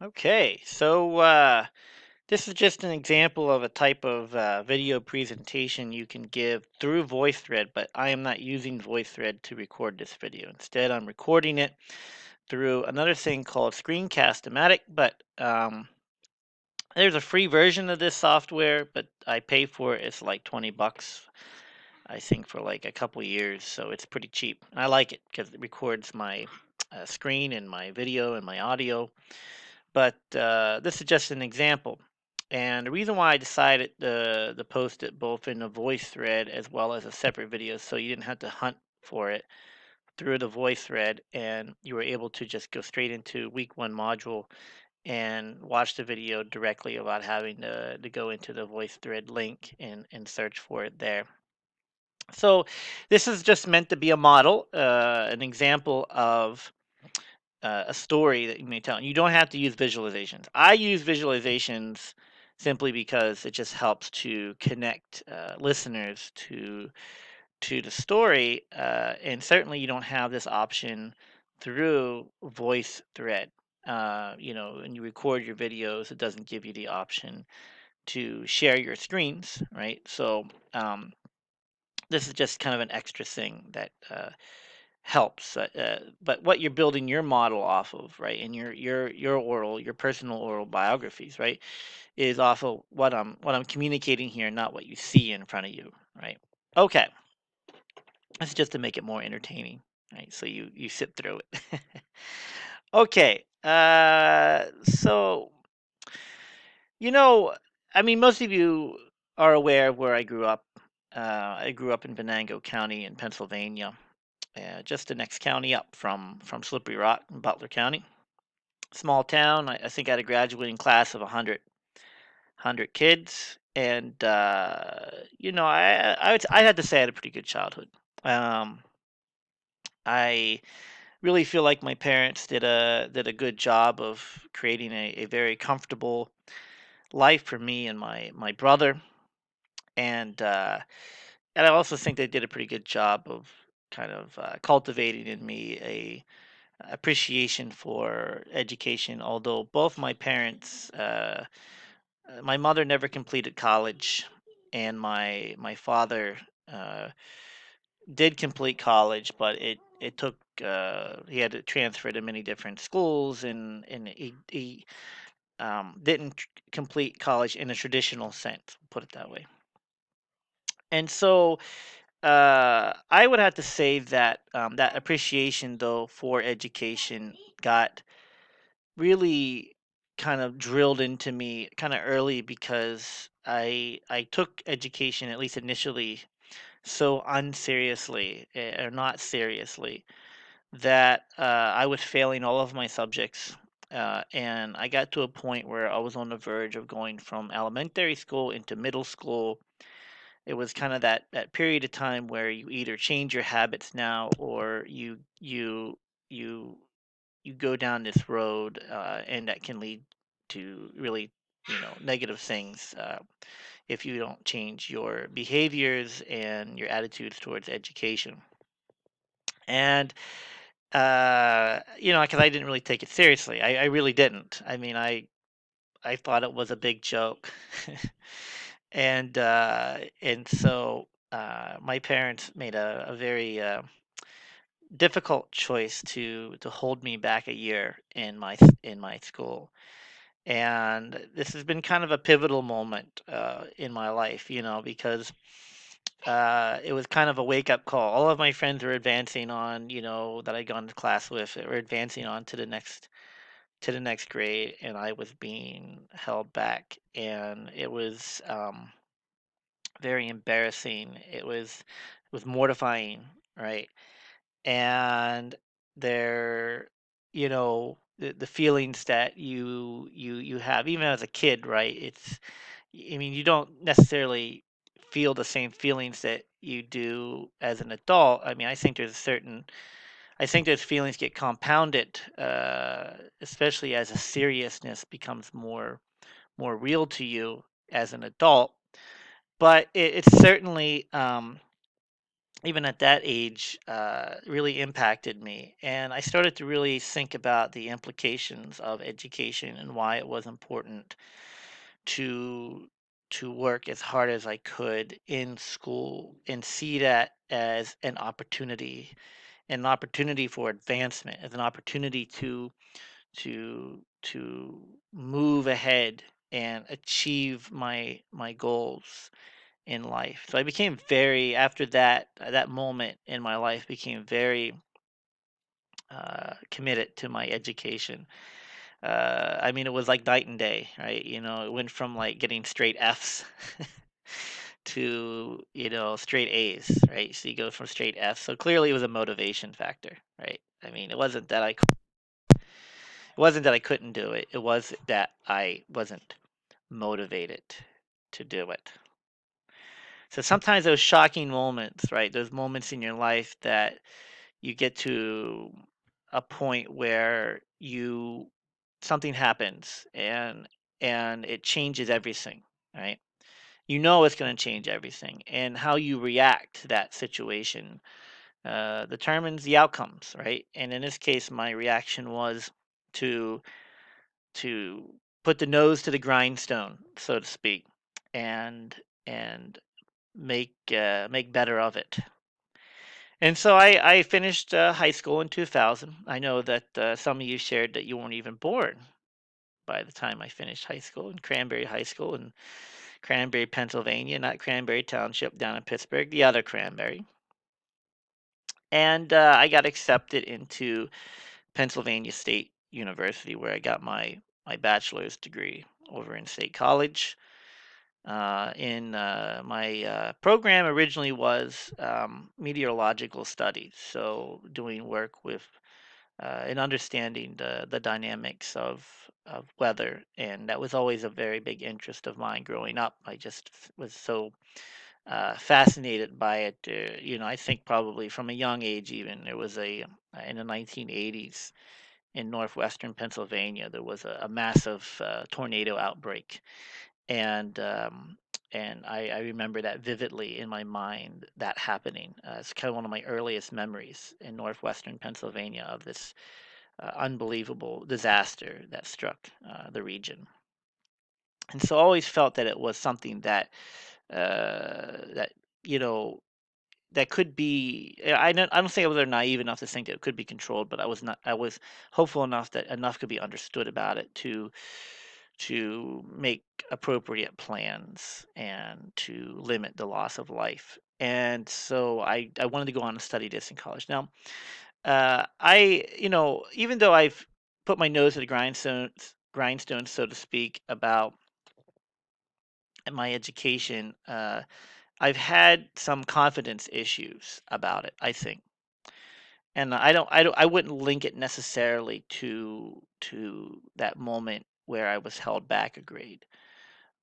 Okay, so this is just an example of a type of video presentation you can give through VoiceThread, but I am not using VoiceThread to record this video. Instead, I'm recording it through another thing called Screencast-O-Matic, but there's a free version of this software, but I pay for it. It's like 20 bucks, I think, for like a couple years, so it's pretty cheap. And I like it because it records my screen and my video and my audio. But this is just an example. And the reason why I decided to post it both in a voice thread as well as a separate video, so you didn't have to hunt for it through the voice thread, and you were able to just go straight into week one module and watch the video directly without having to go into the voice thread link and search for it there. So this is just meant to be a model, an example of a story that you may tell. And you don't have to use visualizations. I use visualizations simply because it just helps to connect listeners to the story. And certainly, you don't have this option through voice thread. When you record your videos, it doesn't give you the option to share your screens, right? So this is just kind of an extra thing that helps. But what you're building your model off of, right, and your personal oral biographies, right, is off of what I'm communicating here, not what you see in front of you, right? Okay, that's just to make it more entertaining, right? So you sit through it. Okay, so you know, I mean, most of you are aware of where I grew up. I grew up in Venango County in Pennsylvania, just the next county up from Slippery Rock in Butler County. Small town. I think I had a graduating class of 100 kids, and I had to say I had a pretty good childhood. Um, I really feel like my parents did a good job of creating a very comfortable life for me and my brother, and I also think they did a pretty good job of kind of cultivating in me a appreciation for education, although both my parents, my mother never completed college, and my father uh, did complete college, but it took he had to transfer to many different schools, and he didn't complete college in a traditional sense, put it that way. And so I would have to say that that appreciation, though, for education got really kind of drilled into me kind of early because I took education, at least initially, so unseriously, or not seriously, that I was failing all of my subjects. And I got to a point where I was on the verge of going from elementary school into middle school. It was kind of that period of time where you either change your habits now, or you you go down this road, and that can lead to really, negative things, if you don't change your behaviors and your attitudes towards education. And because I didn't really take it seriously. I really didn't. I mean, I thought it was a big joke. And so my parents made a very difficult choice to hold me back a year in my school. And this has been kind of a pivotal moment in my life, because it was kind of a wake up call. All of my friends were advancing on, that I'd gone to class with, were advancing on to the next grade, and I was being held back, and it was very embarrassing. It was mortifying, right? And there, the feelings that you have even as a kid, right? I mean, you don't necessarily feel the same feelings that you do as an adult. I mean, I think those feelings get compounded, especially as a seriousness becomes more real to you as an adult. But it's certainly even at that age, really impacted me. And I started to really think about the implications of education and why it was important to work as hard as I could in school and see that as an opportunity for advancement, as an opportunity to move ahead and achieve my goals in life. So I became very after that moment in my life became very committed to my education. I mean, it was like night and day, right? You know, it went from like getting straight Fs to straight A's, right? So you go from straight Fs. So clearly, it was a motivation factor, right? I mean, it wasn't that I couldn't do it. It was that I wasn't motivated to do it. So sometimes those shocking moments, right? Those moments in your life that you get to a point where you something happens and it changes everything, right? You know it's going to change everything, and how you react to that situation determines the outcomes, right? And in this case, my reaction was to to put the nose to the grindstone, so to speak, and and make better of it. And so I finished high school in 2000. I know that some of you shared that you weren't even born by the time I finished high school in Cranberry High School in Cranberry, Pennsylvania, not Cranberry Township down in Pittsburgh, the other Cranberry. And I got accepted into Pennsylvania State University, where I got my bachelor's degree over in State College. In my program originally was meteorological studies, so doing work with and understanding the dynamics of weather, and that was always a very big interest of mine growing up. I just was so fascinated by it. I think probably from a young age, even there was a in the 1980s in northwestern Pennsylvania, there was a massive tornado outbreak, and I remember that vividly in my mind, that happening. It's kind of one of my earliest memories in northwestern Pennsylvania of this unbelievable disaster that struck the region. And so I always felt that it was something that you know that could be. I don't think I was naive enough to think that it could be controlled, but I was not. I was hopeful enough that enough could be understood about it to make appropriate plans and to limit the loss of life. And so I wanted to go on and study this in college. Now, even though I've put my nose to the grindstone, so to speak, about my education, I've had some confidence issues about it, I think. And I wouldn't link it necessarily to that moment where I was held back a grade.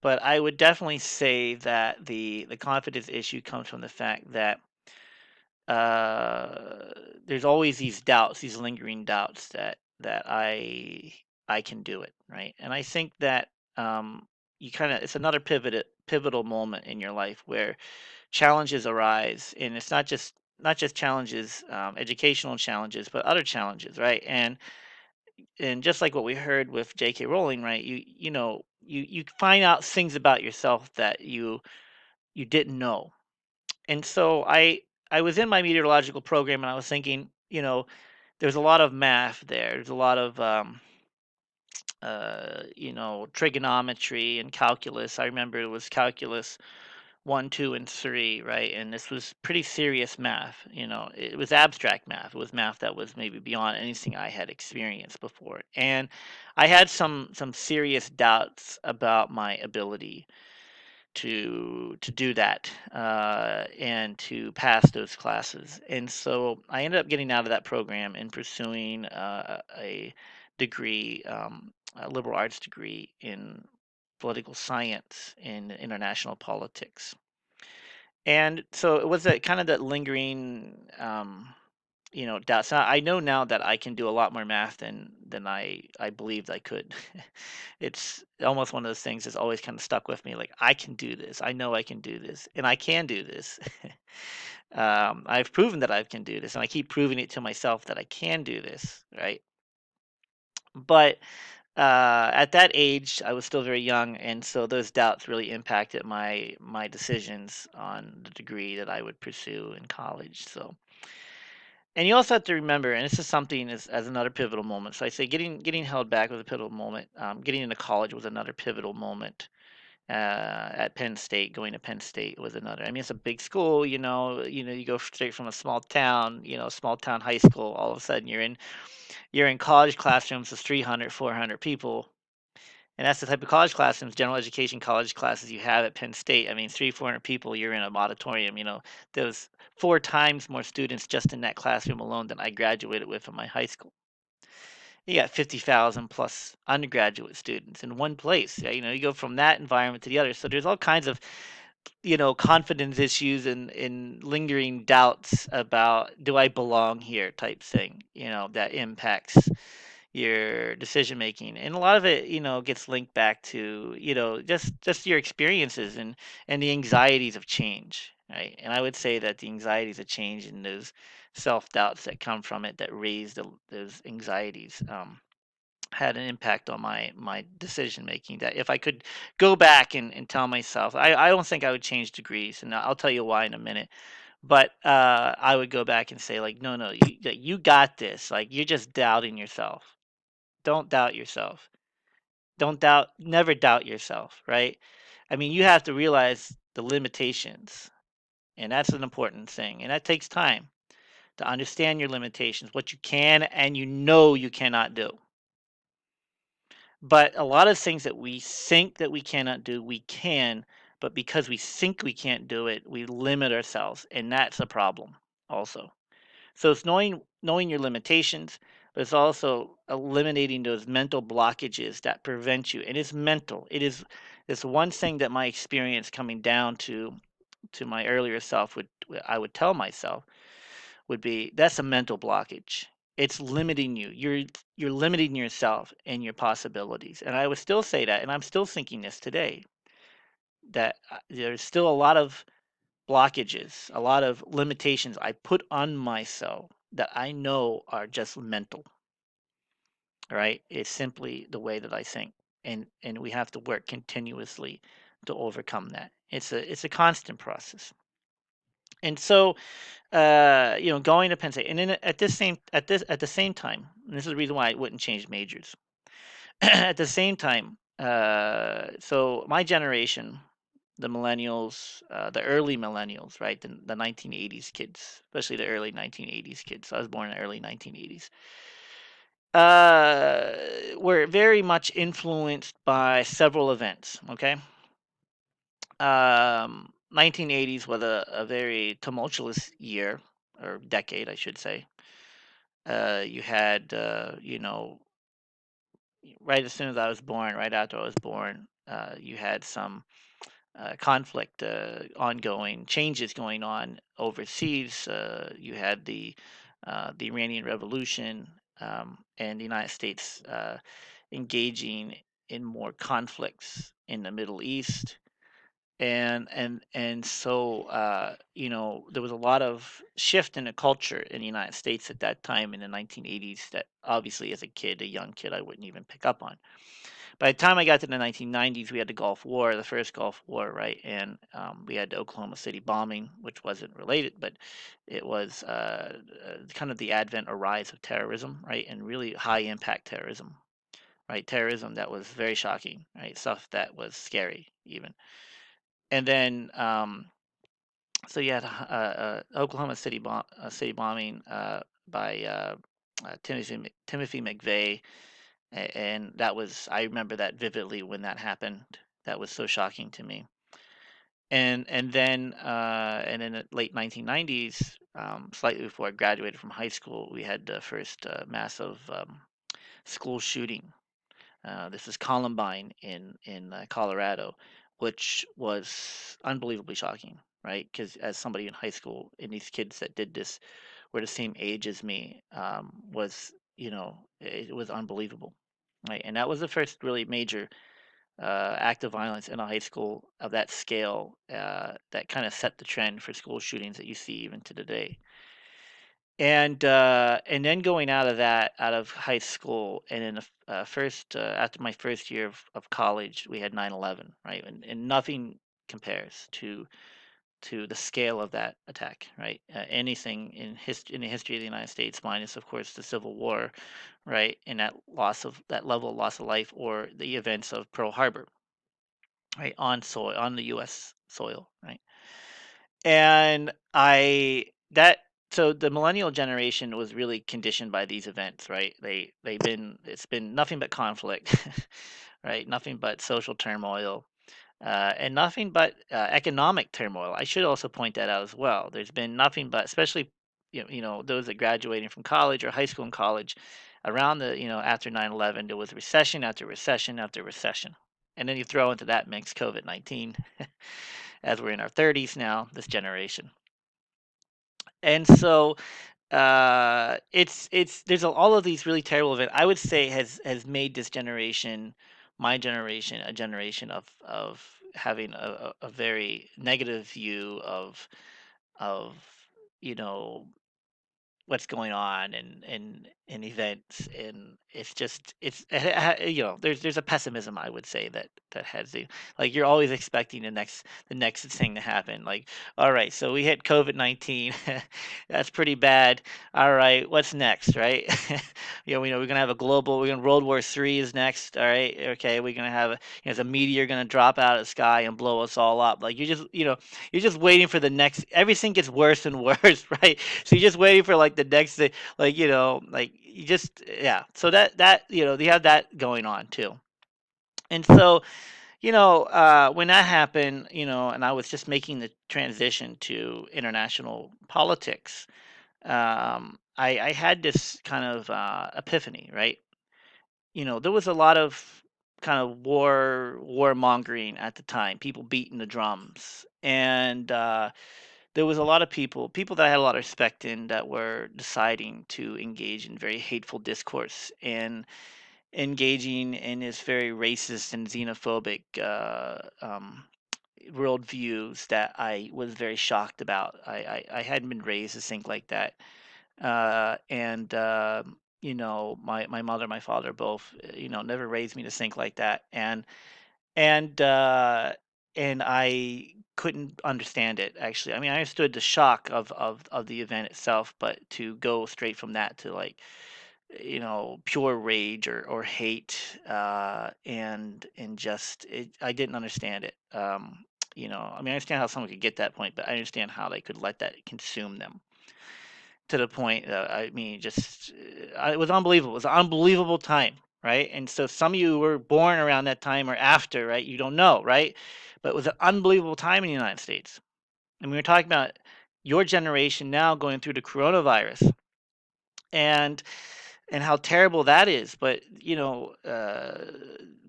But I would definitely say that the confidence issue comes from the fact that uh, there's always these doubts, these lingering doubts that I can do it, right? And I think that you kind of it's another pivotal moment in your life where challenges arise, and it's not just challenges, educational challenges, but other challenges, right? And just like what we heard with J.K. Rowling, right? You find out things about yourself that you didn't know. And so I was in my meteorological program, and I was thinking, there's a lot of math there. There's a lot of trigonometry and calculus. I remember it was calculus 1, 2, and 3, right? And this was pretty serious math. It was abstract math. It was math that was maybe beyond anything I had experienced before. And I had some serious doubts about my ability to do that and to pass those classes. And so I ended up getting out of that program and pursuing a degree, a liberal arts degree in political science and international politics. And so it was that kind of that lingering doubts. Now, I know now that I can do a lot more math than I believed I could. It's almost one of those things that's always kind of stuck with me. Like, I can do this. I know I can do this, and I can do this. I've proven that I can do this, and I keep proving it to myself that I can do this, right? But at that age, I was still very young, and so those doubts really impacted my decisions on the degree that I would pursue in college. So, and you also have to remember, and this is something as another pivotal moment. So I say getting held back was a pivotal moment. Getting into college was another pivotal moment. At Penn State, going to Penn State was another. I mean, it's a big school, you go straight from a small town, small town high school. All of a sudden, you're in college classrooms with 300, 400 people, and that's the type of college classrooms, general education college classes you have at Penn State. I mean, 300, 400 people, you're in an auditorium. There's 4 times more students just in that classroom alone than I graduated with in my high school. You got 50,000 plus undergraduate students in one place. Yeah, you go from that environment to the other. So there's all kinds of, confidence issues and lingering doubts about, do I belong here type thing, that impacts your decision making. And a lot of it, gets linked back to, just your experiences and the anxieties of change, right? And I would say that the anxieties of change and those self-doubts that come from it that raise those anxieties, had an impact on my decision making. That if I could go back and tell myself, I don't think I would change degrees, and I'll tell you why in a minute. But I would go back and say, like, no, no, you got this. Like, you're just doubting yourself. Don't doubt yourself. Don't doubt, never doubt yourself, right? I mean, you have to realize the limitations, and that's an important thing. And that takes time to understand your limitations, what you can and you cannot do. But a lot of things that we think that we cannot do, we can, but because we think we can't do it, we limit ourselves, and that's a problem also. So it's knowing your limitations, but it's also eliminating those mental blockages that prevent you. And it's mental. It's one thing that my experience coming down to my earlier self I would tell myself would be, that's a mental blockage. It's limiting you. You're limiting yourself and your possibilities. And I would still say that, and I'm still thinking this today, that there's still a lot of blockages, a lot of limitations I put on myself that I know are just mental, right? It's simply the way that I think. And we have to work continuously to overcome that. It's a constant process. And so, going to Penn State, and then at the same time, and this is the reason why I wouldn't change majors. At the same time, so my generation, the millennials, the early millennials, right, the 1980s kids, especially the early 1980s kids. I was born in the early 1980s. Uh, were very much influenced by several events. Okay, 1980s was a very tumultuous year or decade, I should say. You had, right as soon as I was born, right after I was born, you had some conflict, ongoing changes going on overseas. You had the Iranian Revolution, and the United States engaging in more conflicts in the Middle East. And so, there was a lot of shift in the culture in the United States at that time in the 1980s that obviously as a kid, a young kid, I wouldn't even pick up on. By the time I got to the 1990s, we had the Gulf War, the first Gulf War, right? And we had the Oklahoma City bombing, which wasn't related, but it was kind of the advent or rise of terrorism, right? And really high impact terrorism, right? Terrorism that was very shocking, right? Stuff that was scary, even. And then, so you had Oklahoma City bombing by Timothy McVeigh, and that was, I remember that vividly when that happened. That was so shocking to me. And in the late 1990s, slightly before I graduated from high school, we had the first massive school shooting. This is Columbine in Colorado, which was unbelievably shocking, right? Because as somebody in high school, and these kids that did this were the same age as me, was, it was unbelievable, right? And that was the first really major act of violence in a high school of that scale, that kind of set the trend for school shootings that you see even to today. And then going out of that, out of high school, and in the first after my first year of college, we had 9/11, right? And nothing compares to the scale of that attack, right? Anything in the history of the United States, minus of course the Civil War, right? And that level of loss of life, or the events of Pearl Harbor, right? On the U.S. soil, right? And I that so the millennial generation was really conditioned by these events, right? It's been nothing but conflict, right? Nothing but social turmoil, and nothing but economic turmoil. I should also point that out as well. There's been nothing but, especially those that graduating from college or high school and college, around the after 9/11, there was recession after recession after recession, and then you throw into that mix COVID-19, as we're in our 30s now, this generation. And so it's there's all of these really terrible events. I would say has made this generation, my generation, a generation of having a very negative view of you know what's going on, and events, and it's just there's a pessimism, I would say, that has the, like, you're always expecting the next thing to happen, like, all right, so we hit COVID-19. That's pretty bad. All right, what's next, right? We know we're gonna have a global, we're gonna World War III is next. All right, okay, we're gonna have is a meteor gonna drop out of the sky and blow us all up, like, you're just waiting for the next, everything gets worse and worse, right? So you're just waiting for, like, the next thing, like, like, you just, yeah. So that they have that going on too. And so, when that happened, and I was just making the transition to international politics, I had this kind of epiphany, right? There was a lot of kind of warmongering at the time, people beating the drums, and there was a lot of people that I had a lot of respect in, that were deciding to engage in very hateful discourse, and engaging in this very racist and xenophobic worldviews that I was very shocked about. I hadn't been raised to think like that, and my mother, my father, both, never raised me to think like that, and uh, and I couldn't understand it, actually. I mean, I understood the shock of the event itself, but to go straight from that to, like, pure rage or hate, and just I didn't understand it. I mean, I understand how someone could get that point, but I understand how they could let that consume them to the point that, I mean, just it was unbelievable. It was an unbelievable time, right? And so some of you were born around that time or after, right? You don't know, right? But it was an unbelievable time in the United States. And we were talking about your generation now going through the coronavirus, and how terrible that is. But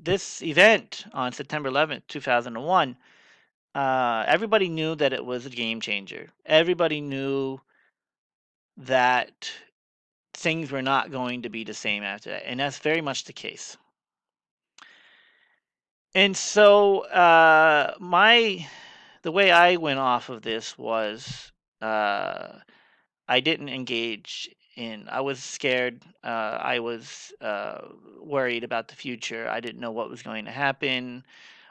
this event on September 11th, 2001, everybody knew that it was a game changer. Everybody knew that things were not going to be the same after that, and that's very much the case. And so, my the way I went off of this was, uh, I didn't engage in. I was scared. I was worried about the future. I didn't know what was going to happen.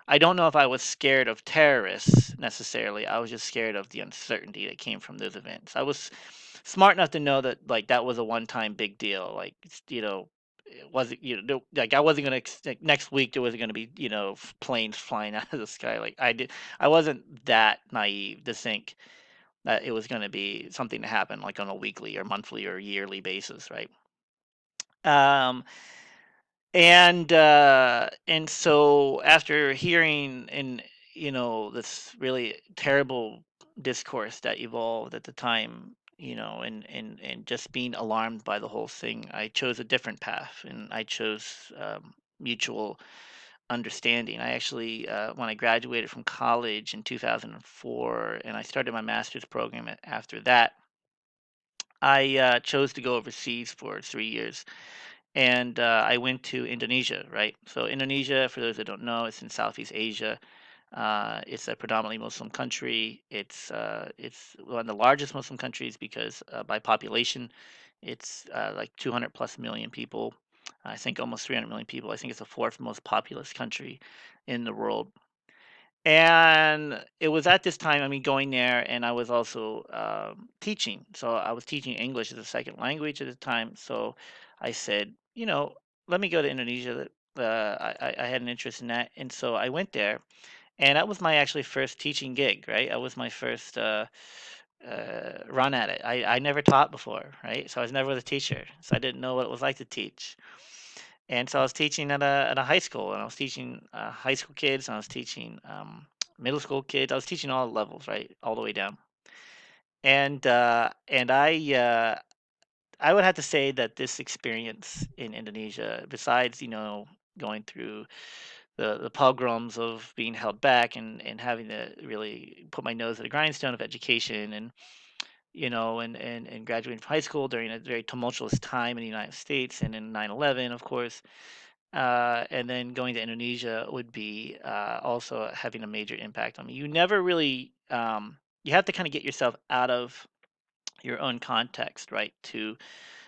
I don't know if I was scared of terrorists necessarily. I was just scared of the uncertainty that came from those events. I was smart enough to know that, like, that was a one-time big deal. Like, it wasn't, like, I wasn't gonna like, next week there wasn't gonna be, planes flying out of the sky. Like, I wasn't that naive to think that it was gonna be something to happen, like, on a weekly or monthly or yearly basis, right? Um, and so after hearing, and this really terrible discourse that evolved at the time, and just being alarmed by the whole thing, I chose a different path, and I chose mutual understanding. I actually, when I graduated from college in 2004, and I started my master's program after that, I chose to go overseas for 3 years, and I went to Indonesia. Right, so Indonesia, for those that don't know, it's in Southeast Asia. It's a predominantly Muslim country. It's one of the largest Muslim countries because by population, it's like 200 plus million people. I think almost 300 million people. I think it's the fourth most populous country in the world. And it was at this time, I mean, going there, and I was also teaching. So I was teaching English as a second language at the time. So I said, let me go to Indonesia. I had an interest in that, and so I went there, and that was my actually first teaching gig, right? That was my first run at it. I never taught before, right? So I was never the teacher, so I didn't know what it was like to teach. And so I was teaching at a high school, and I was teaching high school kids, and I was teaching middle school kids. I was teaching all levels, right, all the way down. And I would have to say that this experience in Indonesia, besides going through the pogroms of being held back and having to really put my nose at the grindstone of education and and graduating from high school during a very tumultuous time in the United States and in 9/11, of course, and then going to Indonesia would be also having a major impact on me. You never really, you have to kind of get yourself out of your own context, right?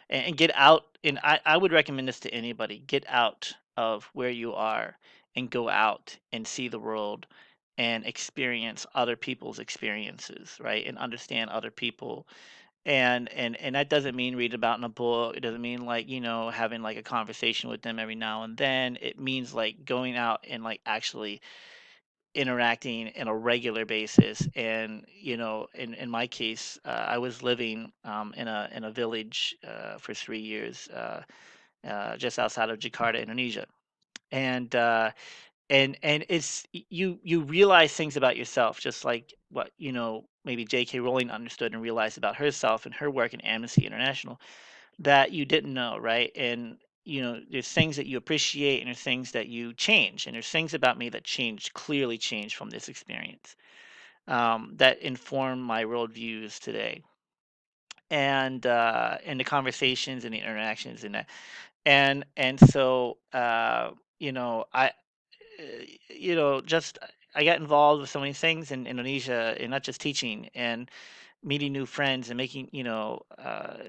And get out. And I would recommend this to anybody: get out of where you are and go out and see the world and experience other people's experiences, right? And understand other people, and that doesn't mean read about in a book. It doesn't mean like having like a conversation with them every now and then. It means like going out and like actually interacting in a regular basis. And in my case, I was living in a village for 3 years, just outside of Jakarta, Indonesia. And uh, and and you realize things about yourself, just like what maybe J.K. Rowling understood and realized about herself and her work in Amnesty International, that you didn't know, right? And there's things that you appreciate, and there's things that you change, and there's things about me that clearly changed from this experience, that inform my worldviews today, and the conversations and the interactions in that. And so I just I got involved with so many things in Indonesia, and not just teaching and meeting new friends and making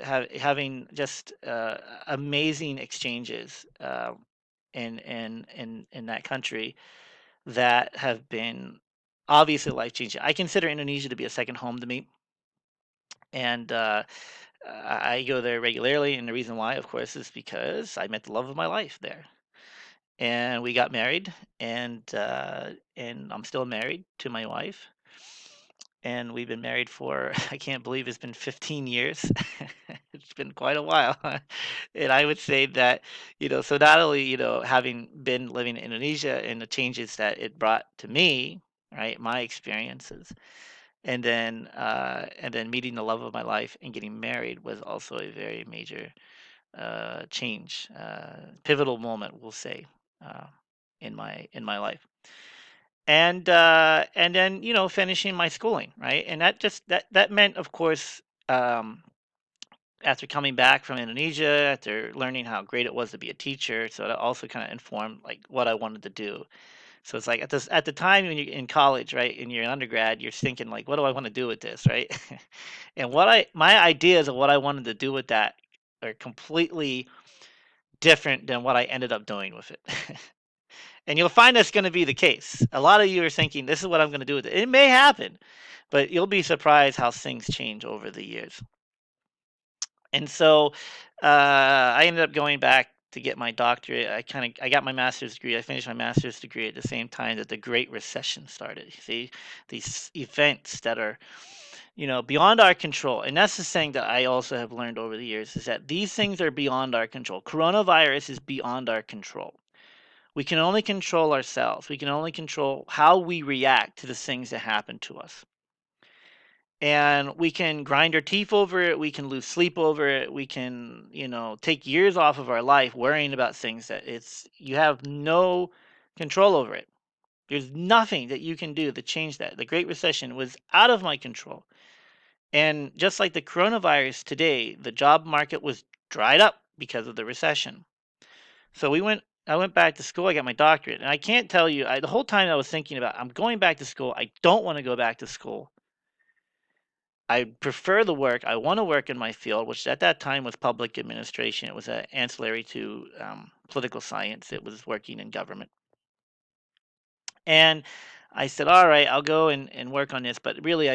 having just amazing exchanges in that country that have been obviously life changing. I consider Indonesia to be a second home to me, and I go there regularly. And the reason why, of course, is because I met the love of my life there, and we got married, and I'm still married to my wife, and we've been married for I can't believe it's been 15 years. It's been quite a while. And I would say that, so not only, having been living in Indonesia and the changes that it brought to me, right, my experiences, and then meeting the love of my life and getting married was also a very major change, pivotal moment, we'll say, uh, in my life. And then finishing my schooling, right? And that meant, of course, um, after coming back from Indonesia, after learning how great it was to be a teacher, so that also kind of informed like what I wanted to do. So it's like at the time when you're in college, right, and you're an undergrad, you're thinking like, what do I want to do with this, right? And my ideas of what I wanted to do with that are completely different than what I ended up doing with it. And you'll find that's going to be the case. A lot of you are thinking, this is what I'm going to do with it. It may happen, but you'll be surprised how things change over the years. And so I ended up going back to get my doctorate. I got my master's degree. I finished my master's degree at the same time that the Great Recession started. You see, these events that are, beyond our control. And that's the thing that I also have learned over the years, is that these things are beyond our control. Coronavirus is beyond our control. We can only control ourselves. We can only control how we react to the things that happen to us. And we can grind our teeth over it. We can lose sleep over it. We can, take years off of our life worrying about things that you have no control over it. There's nothing that you can do to change that. The Great Recession was out of my control. And just like the coronavirus today, the job market was dried up because of the recession. So I went back to school. I got my doctorate, and I can't tell you. The whole time I was thinking about, I'm going back to school. I don't want to go back to school. I prefer the work. I want to work in my field, which at that time was public administration. It was ancillary to political science. It was working in government. And I said, all right, I'll go and work on this. But really,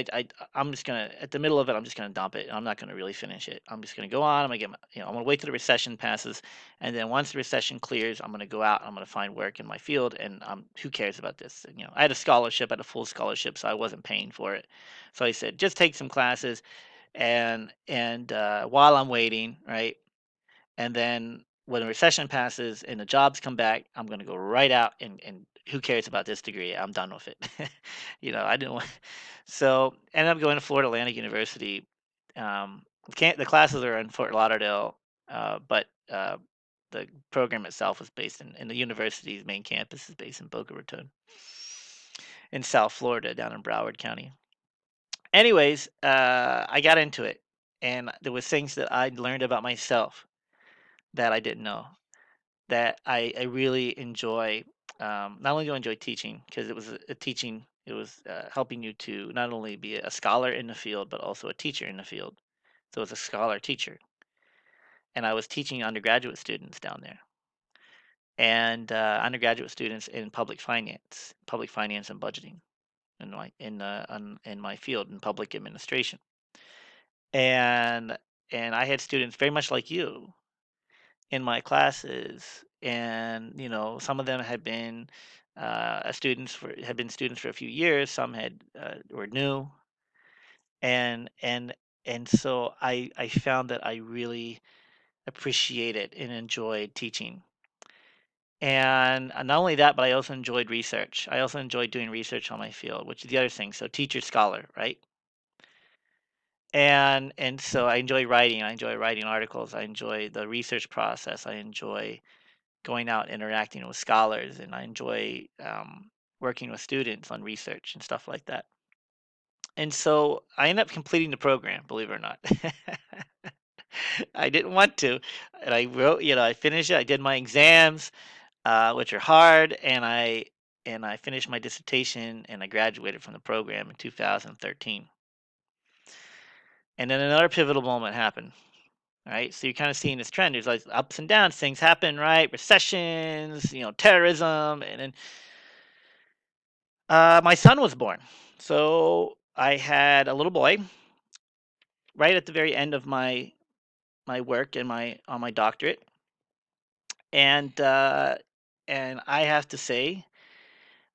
I'm just going to, at the middle of it, I'm just going to dump it. I'm not going to really finish it. I'm just going to go on. I'm going to get my, I'm going to wait till the recession passes. And then once the recession clears, I'm going to go out. I'm going to find work in my field. And who cares about this? And, I had a scholarship, I had a full scholarship, so I wasn't paying for it. So I said, just take some classes and while I'm waiting, right? And then when the recession passes and the jobs come back, I'm going to go right out and who cares about this degree? I'm done with it. I didn't want. So ended up going to Florida Atlantic University. Can't the classes are in Fort Lauderdale, but the program itself is based in the university's main campus is based in Boca Raton, in South Florida, down in Broward County. Anyways, I got into it, and there was things that I learned about myself that I didn't know. That I really enjoy. Not only do I enjoy teaching because it was a teaching, it was helping you to not only be a scholar in the field but also a teacher in the field. So it's a scholar teacher, and I was teaching undergraduate students down there, and undergraduate students in public finance and budgeting in my field in public administration, and I had students very much like you in my classes, and some of them had been students for a few years. Some had were new, and so I found that I really appreciated and enjoyed teaching. And not only that, but I also enjoyed research. I also enjoyed doing research on my field, which is the other thing. So teacher scholar, right? And so I enjoy writing. I enjoy writing articles. I enjoy the research process. I enjoy going out interacting with scholars, and I enjoy working with students on research and stuff like that. And so I ended up completing the program, believe it or not. I didn't want to, and I wrote, I finished it. I did my exams, which are hard, and I finished my dissertation, and I graduated from the program in 2013. And then another pivotal moment happened. Right, so you're kind of seeing this trend. There's like ups and downs. Things happen, right? Recessions, terrorism, and then my son was born. So I had a little boy right at the very end of my work and my on my doctorate, and I have to say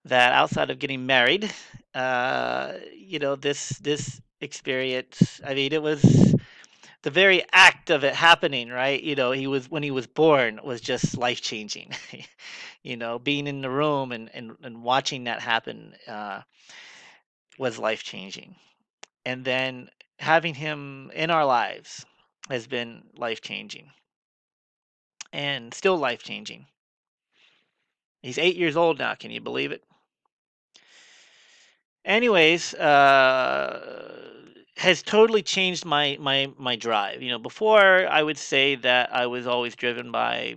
that outside of getting married, this experience. I mean, it was the very act of it happening, right? He was when he was born was just life changing. Being in the room and watching that happen was life changing. And then having him in our lives has been life changing and still life changing. He's 8 years old now. Can you believe it? Anyways, has totally changed my drive. Before I would say that I was always driven by,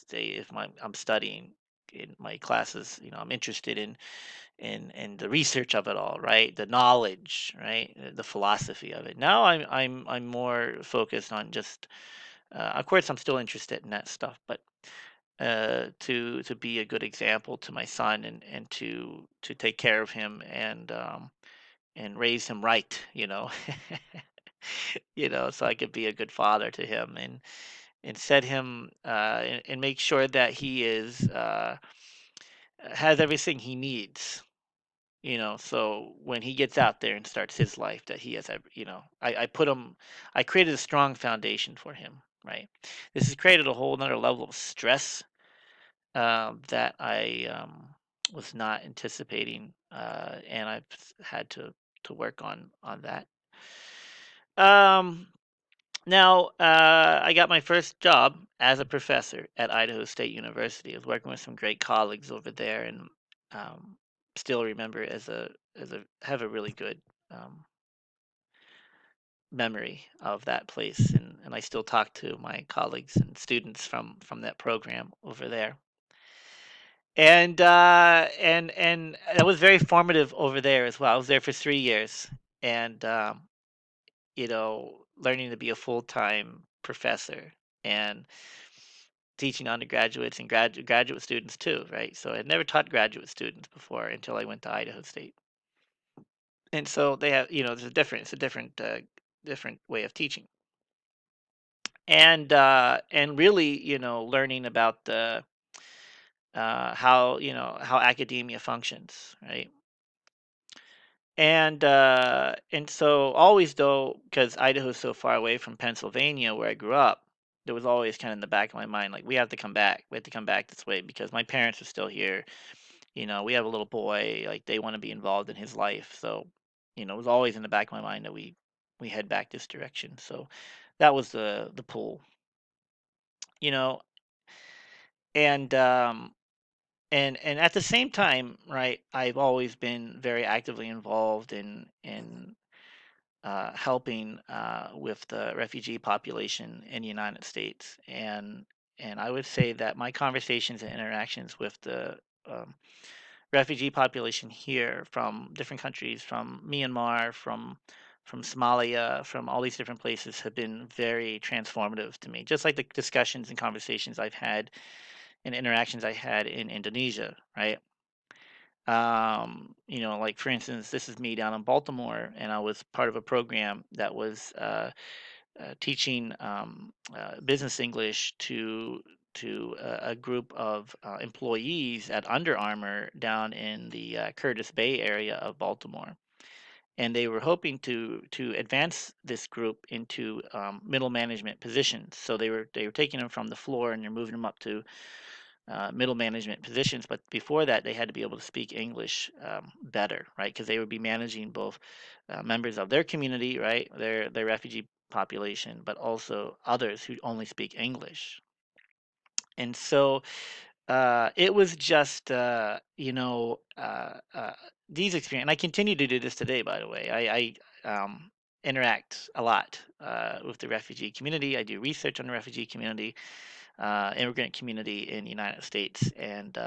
say if I'm studying in my classes, I'm interested in the research of it all, right? The knowledge, right? The philosophy of it. Now I'm more focused on just of course I'm still interested in that stuff, but to be a good example to my son and to take care of him and raise him right, so I could be a good father to him and set him and make sure that he is has everything he needs. So when he gets out there and starts his life, that he has, I created a strong foundation for him, right? This has created a whole nother level of stress that I was not anticipating, and I've had to work on that. Um, Now, I got my first job as a professor at Idaho State University. I was working with some great colleagues over there, and um, still remember as a have a really good um, memory of that place, and I still talk to my colleagues and students from that program over there. And that was very formative over there as well. I was there for 3 years, and learning to be a full-time professor and teaching undergraduates and graduate students too, right? So I had never taught graduate students before until I went to Idaho State. And so they have, there's a different way of teaching. And really, learning about the how academia functions, right? And so always though, because Idaho's so far away from Pennsylvania where I grew up, there was always kind of in the back of my mind, like we have to come back. We have to come back this way because my parents are still here. We have a little boy, like they want to be involved in his life. So, it was always in the back of my mind that we head back this direction. So that was the pull, you know, and and at the same time, right, I've always been very actively involved in helping with the refugee population in the United States, and I would say that my conversations and interactions with the um, refugee population here from different countries, from Myanmar, from Somalia, from all these different places, have been very transformative to me. Just like the discussions and conversations I've had and interactions I had in Indonesia, right? Like for instance, this is me down in Baltimore, and I was part of a program that was teaching business English to a group of employees at Under Armour down in the Curtis Bay area of Baltimore, and they were hoping to advance this group into middle management positions. So they were taking them from the floor and they're moving them up to middle management positions. But before that, they had to be able to speak English better, right? Because they would be managing both members of their community, right, their refugee population, but also others who only speak English. And so it was just, these experience, and I continue to do this today, by the way. I interact a lot with the refugee community. I do research on the refugee community, immigrant community in the United States, and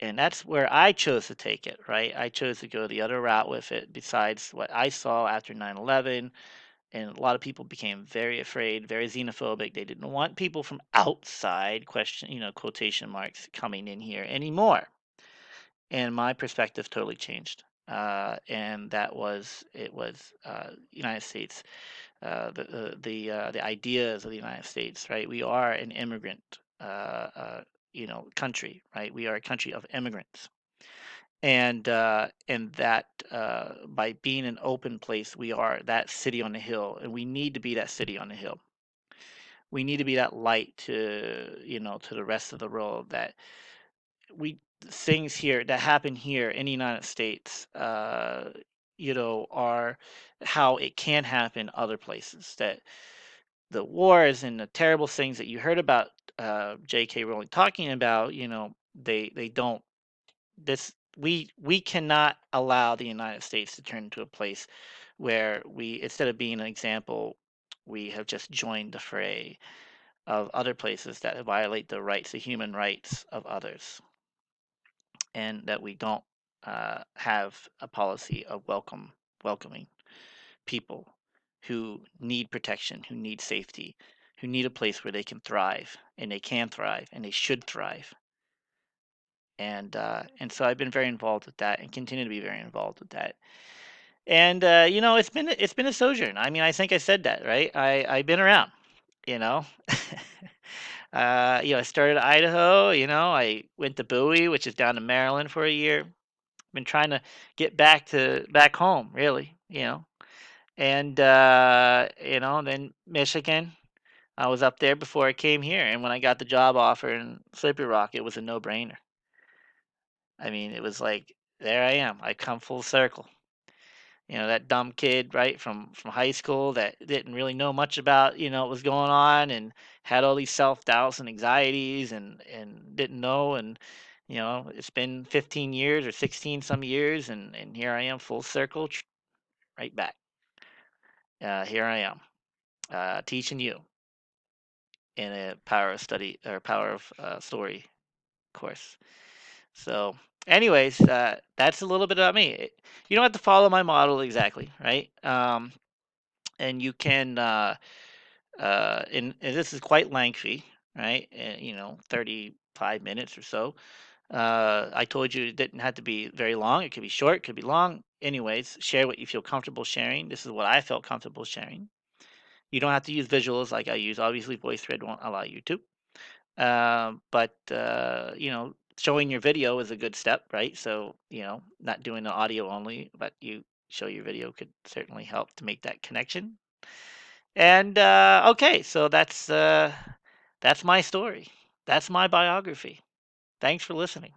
that's where I chose to take it, right? I chose to go the other route with it, besides what I saw after 9/11, and a lot of people became very afraid, very xenophobic. They didn't want people from outside, quotation marks, coming in here anymore. And my perspective totally changed. And that was it was United States, the ideas of the United States, right? We are an immigrant, country, right? We are a country of immigrants, and that by being an open place, we are that city on the hill, and we need to be that city on the hill. We need to be that light to the rest of the world, that we things here that happen here in the United States, are how it can happen other places. That the wars and the terrible things that you heard about J.K. Rowling talking about, they don't this we cannot allow the United States to turn into a place where we, instead of being an example, we have just joined the fray of other places that violate the rights, the human rights of others, and that we don't have a policy of welcoming people who need protection, who need safety, who need a place where they can thrive, and they can thrive, and they should thrive. And so I've been very involved with that, and continue to be very involved with that. And it's been a sojourn. I mean, I think I said that, right? I've been around, you know. I started at Idaho. I went to Bowie, which is down in Maryland, for a year. Been trying to get back home, really. And then Michigan. I was up there before I came here, and when I got the job offer in Slippery Rock, it was a no-brainer. I mean, it was like, there I am. I come full circle. That dumb kid, right, from high school that didn't really know much about, what was going on, and had all these self-doubts and anxieties, and didn't know. And it's been 15 years or 16 some years, and here I am full circle, right back. Here I am, teaching you in a power of study or power of story course. So, anyways, that's a little bit about me. You don't have to follow my model exactly, right? And you can, and this is quite lengthy, right? 35 minutes or so. I told you it didn't have to be very long. It could be short, it could be long. Anyways, share what you feel comfortable sharing. This is what I felt comfortable sharing. You don't have to use visuals like I use. Obviously, VoiceThread won't allow you to. But showing your video is a good step, right? So, not doing the audio only, but you show your video could certainly help to make that connection. And okay, so that's my story. That's my biography. Thanks for listening.